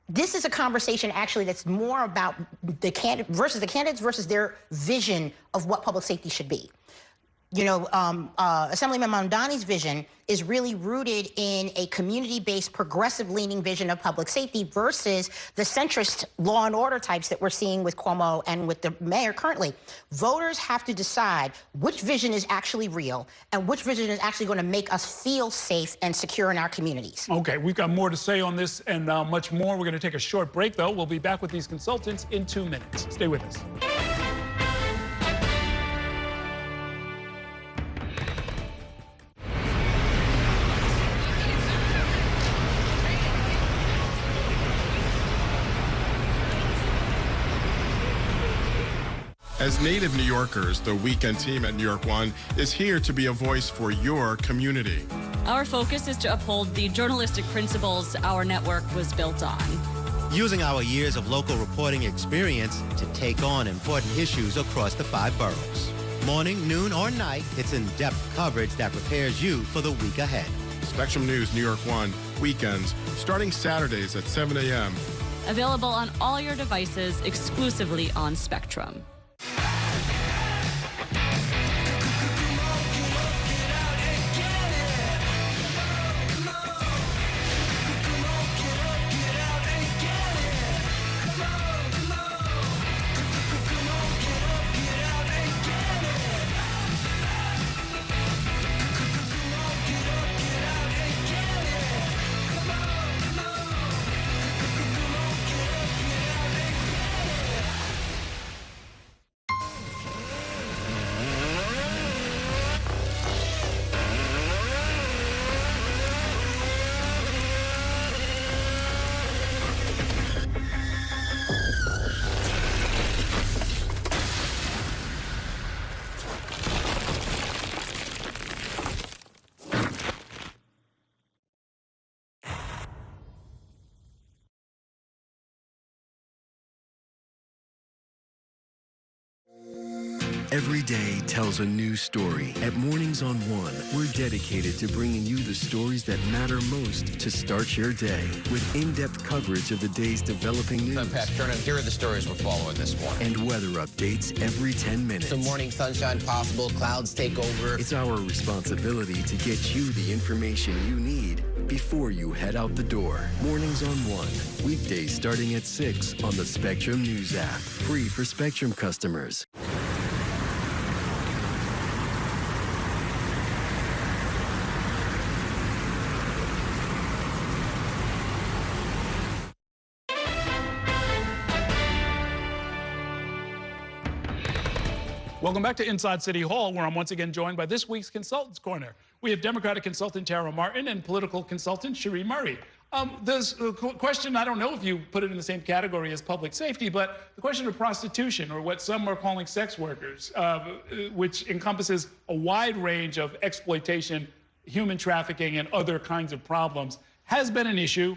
this is a conversation actually that's more about the candidates versus their vision of what public safety should be. You know, Assemblyman Mamdani's vision is really rooted in a community-based, progressive-leaning vision of public safety versus the centrist law and order types that we're seeing with Cuomo and with the mayor currently. Voters have to decide which vision is actually real and which vision is actually going to make us feel safe and secure in our communities. Okay, we've got more to say on this and much more. We're going to take a short break, though. We'll be back with these consultants in 2 minutes. Stay with us. As native New Yorkers, the weekend team at New York One is here to be a voice for your community. Our focus is to uphold the journalistic principles our network was built on. Using our years of local reporting experience to take on important issues across the 5 boroughs. Morning, noon, or night, it's in-depth coverage that prepares you for the week ahead. Spectrum News New York One, weekends, starting Saturdays at 7 a.m. Available on all your devices exclusively on Spectrum. Every day tells a new story. At Mornings on One, we're dedicated to bringing you the stories that matter most to start your day. With in-depth coverage of the day's developing news. I'm Pat Kernan. Here are the stories we're following this morning. And weather updates every 10 minutes. Some morning sunshine possible, clouds take over. It's our responsibility to get you the information you need before you head out the door. Mornings on One, weekdays starting at 6 on the Spectrum News app. Free for Spectrum customers. Welcome back to Inside City Hall, where I'm once again joined by this week's Consultants Corner. We have Democratic consultant Tara Martin and political consultant Cherie Murray. There's a question, I don't know if you put it in the same category as public safety, but the question of prostitution, or what some are calling sex workers, which encompasses a wide range of exploitation, human trafficking, and other kinds of problems, has been an issue,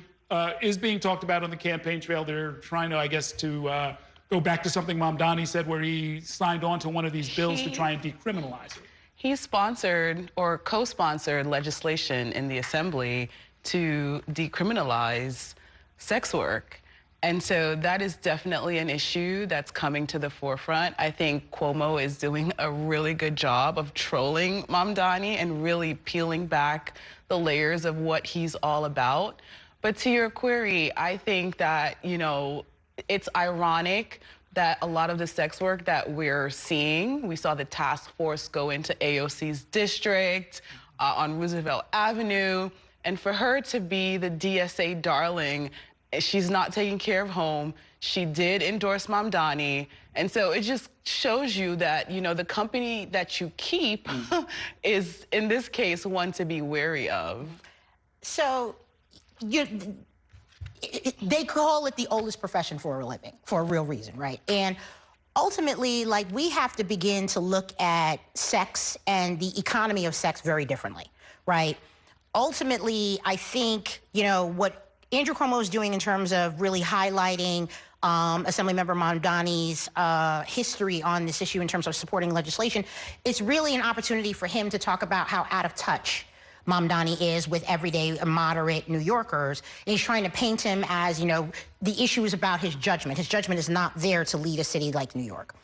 is being talked about on the campaign trail. They're trying to, I guess, to go back to something Mamdani said, where he signed on to one of these bills to try and decriminalize it. He sponsored or co-sponsored legislation in the Assembly to decriminalize sex work. And so that is definitely an issue that's coming to the forefront. I think Cuomo is doing a really good job of trolling Mamdani and really peeling back the layers of what he's all about. But to your query, I think that, you know, it's ironic that a lot of the sex work that we're seeing, we saw the task force go into AOC's district on Roosevelt Avenue, and for her to be the DSA darling, she's not taking care of home. She did endorse Mamdani, and so it just shows you that, you know, the company that you keep is, in this case, one to be wary of. So, they call it the oldest profession for a living, for a real reason, right? And ultimately, like, we have to begin to look at sex and the economy of sex very differently, right? Ultimately, I think, you know, what Andrew Cuomo is doing in terms of really highlighting Assemblymember Mamdani's history on this issue in terms of supporting legislation, it's really an opportunity for him to talk about how out of touch Mamdani is with everyday moderate New Yorkers. And he's trying to paint him as, you know, the issue is about his judgment. His judgment is not there to lead a city like New York.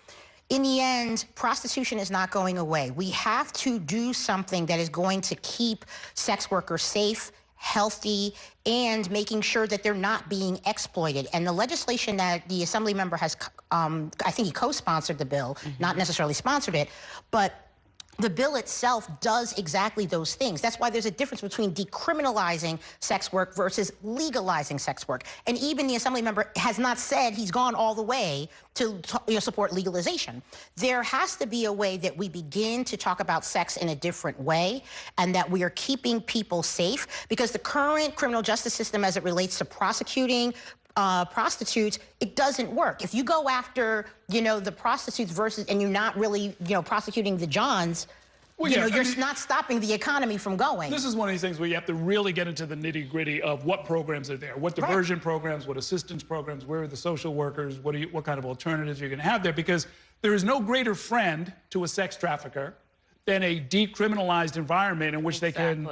In the end, prostitution is not going away. We have to do something that is going to keep sex workers safe, healthy, and making sure that they're not being exploited. And the legislation that the Assembly member has, I think he co-sponsored the bill, not necessarily sponsored it, but the bill itself does exactly those things. That's why there's a difference between decriminalizing sex work versus legalizing sex work. And even the Assembly member has not said he's gone all the way to support legalization. There has to be a way that we begin to talk about sex in a different way, and that we are keeping people safe, because the current criminal justice system, as it relates to prosecuting prostitutes, it doesn't work. If you go after, you know, the prostitutes versus, and you're not really, you know, prosecuting the Johns, well, you know, you're not stopping the economy from going. This is one of these things where you have to really get into the nitty-gritty of what programs are there, what diversion programs, what assistance programs, where are the social workers, what kind of alternatives you're going to have there, because there is no greater friend to a sex trafficker than a decriminalized environment in which they can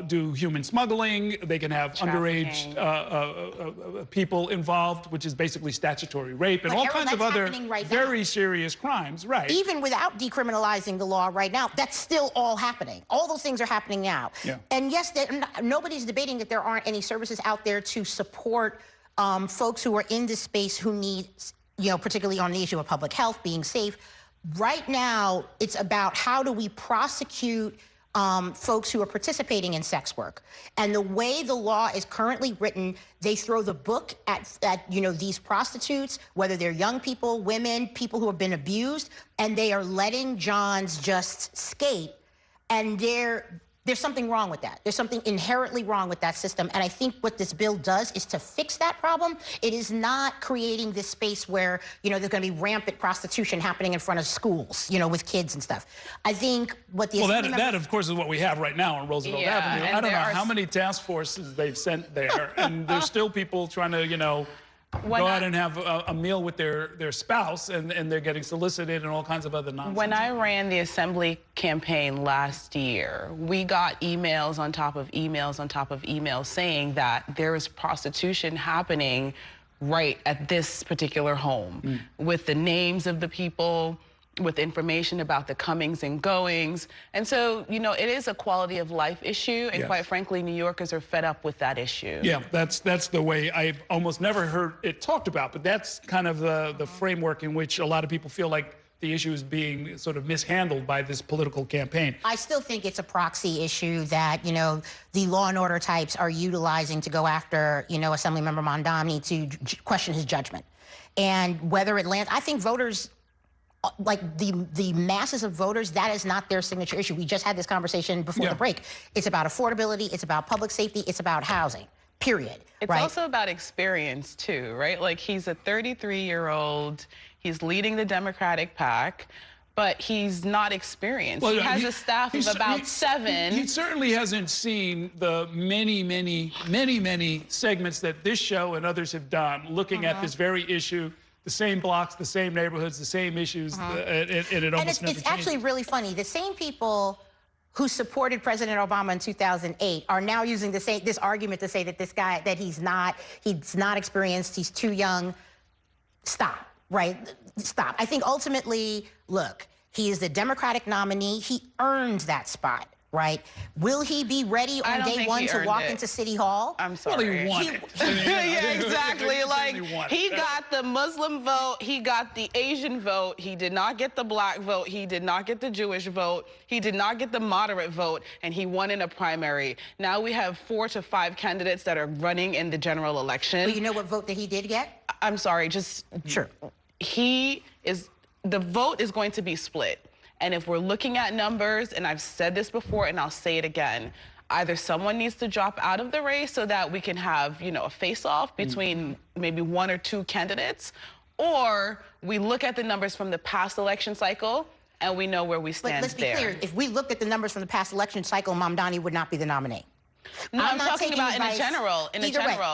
do human smuggling, they can have underage people involved, which is basically statutory rape, and all kinds of other very serious crimes, right? Even without decriminalizing the law right now, that's still all happening. All those things are happening now. Yeah. And yes, nobody's debating that there aren't any services out there to support folks who are in this space who need, you know, particularly on the issue of public health, being safe. Right now, it's about how do we prosecute folks who are participating in sex work. And the way the law is currently written, they throw the book at you know, these prostitutes, whether they're young people, women, people who have been abused, and they are letting Johns just skate. And there's something wrong with that. There's something inherently wrong with that system. And I think what this bill does is to fix that problem. It is not creating this space where, you know, there's going to be rampant prostitution happening in front of schools, you know, with kids and stuff. I think what the that of course is what we have right now on Roosevelt Avenue. I don't know how many task forces they've sent there, and there's still people trying to, you know, go out and have a meal with their spouse, and they're getting solicited and all kinds of other nonsense. When I ran the Assembly campaign last year, we got emails on top of emails on top of emails saying that there is prostitution happening right at this particular home, with the names of the people, with information about the comings and goings. And so, you know, it is a quality of life issue, and quite frankly, New Yorkers are fed up with that issue. Yeah, that's the way I've almost never heard it talked about, but that's kind of the framework in which a lot of people feel like the issue is being sort of mishandled by this political campaign. I still think it's a proxy issue that, you know, the law and order types are utilizing to go after, you know, Assemblymember Mondani to question his judgment. And whether it lands, I think voters, like the masses of voters, that is not their signature issue. We just had this conversation before the break. It's about affordability, it's about public safety, it's about housing, period. It's also about experience too, right? Like, he's a 33-year-old, he's leading the Democratic PAC, but he's not experienced. Well, he has a staff of about 7. He certainly hasn't seen the many segments that this show and others have done, looking at this very issue. The same blocks, the same neighborhoods, the same issues, and it almost never it's actually really funny. The same people who supported President Obama in 2008 are now using this argument to say that this guy, that he's not experienced, he's too young. Stop, right? Stop. I think ultimately, look, he is the Democratic nominee. He earned that spot. Right? Will he be ready on day one to walk into City Hall? I'm sorry. Well, he won it. Yeah, exactly. Like, he got the Muslim vote, he got the Asian vote, he did not get the black vote, he did not get the Jewish vote, he did not get the moderate vote, and he won in a primary. Now we have 4 to 5 candidates that are running in the general election. But you know what vote that he did get? I'm sorry, just... Sure. The vote is going to be split. And if we're looking at numbers, and I've said this before and I'll say it again, either someone needs to drop out of the race so that we can have, you know, a face-off between maybe 1 or 2 candidates, or we look at the numbers from the past election cycle and we know where we stand there. But let's be clear, if we looked at the numbers from the past election cycle, Mamdani would not be the nominee. No, I'm talking about in a general.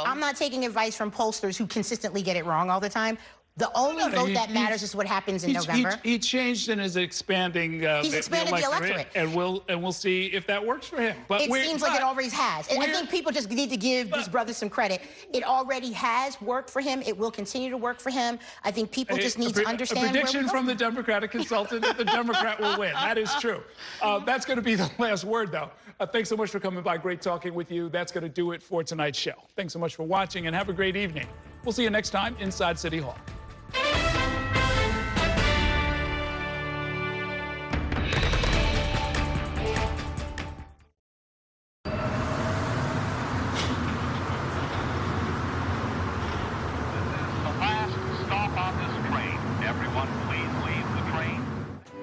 I'm not taking advice from pollsters who consistently get it wrong all the time. The only vote that matters is what happens in November. He changed and is expanding. He's expanded the electorate, and we'll see if that works for him. But it seems like it always has, and I think people just need to give these brothers some credit. It already has worked for him. It will continue to work for him. I think people just need to understand. A prediction from the Democratic consultant that the Democrat will win. That is true. That's going to be the last word, though. Thanks so much for coming by. Great talking with you. That's going to do it for tonight's show. Thanks so much for watching, and have a great evening. We'll see you next time inside City Hall.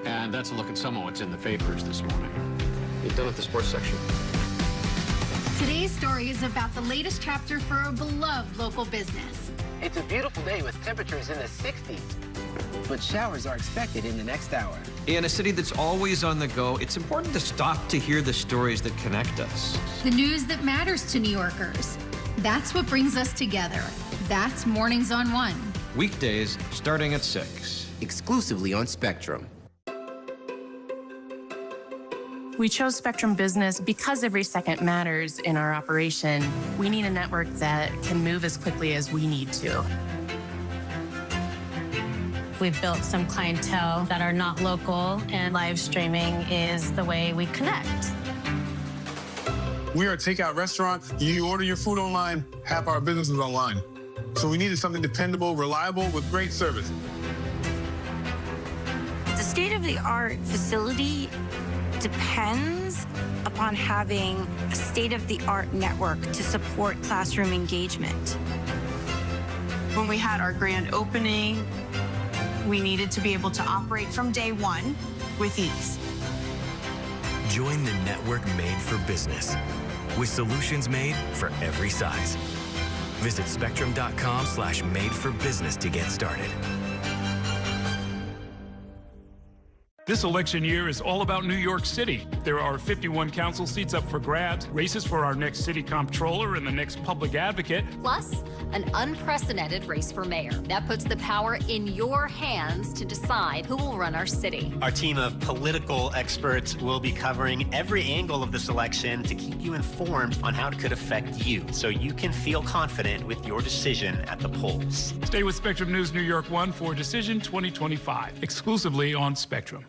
And that's a look at some of what's in the papers this morning. You've done at the sports section. Today's story is about the latest chapter for a beloved local business. It's a beautiful day with temperatures in the 60s, but showers are expected in the next hour. In a city that's always on the go, it's important to stop to hear the stories that connect us. The news that matters to New Yorkers. That's what brings us together. That's Mornings on One. Weekdays starting at 6. Exclusively on Spectrum. We chose Spectrum Business because every second matters in our operation. We need a network that can move as quickly as we need to. We've built some clientele that are not local, and live streaming is the way we connect. We are a takeout restaurant. You order your food online, half our business is online. So we needed something dependable, reliable, with great service. The state-of-the-art facility depends upon having a state-of-the-art network to support classroom engagement. When we had our grand opening, we needed to be able to operate from day one with ease. Join the network made for business, with solutions made for every size. Visit spectrum.com/made for business to get started. This election year is all about New York City. There are 51 council seats up for grabs, races for our next city comptroller and the next public advocate. Plus, an unprecedented race for mayor. That puts the power in your hands to decide who will run our city. Our team of political experts will be covering every angle of this election to keep you informed on how it could affect you, so you can feel confident with your decision at the polls. Stay with Spectrum News New York 1 for Decision 2025, exclusively on Spectrum.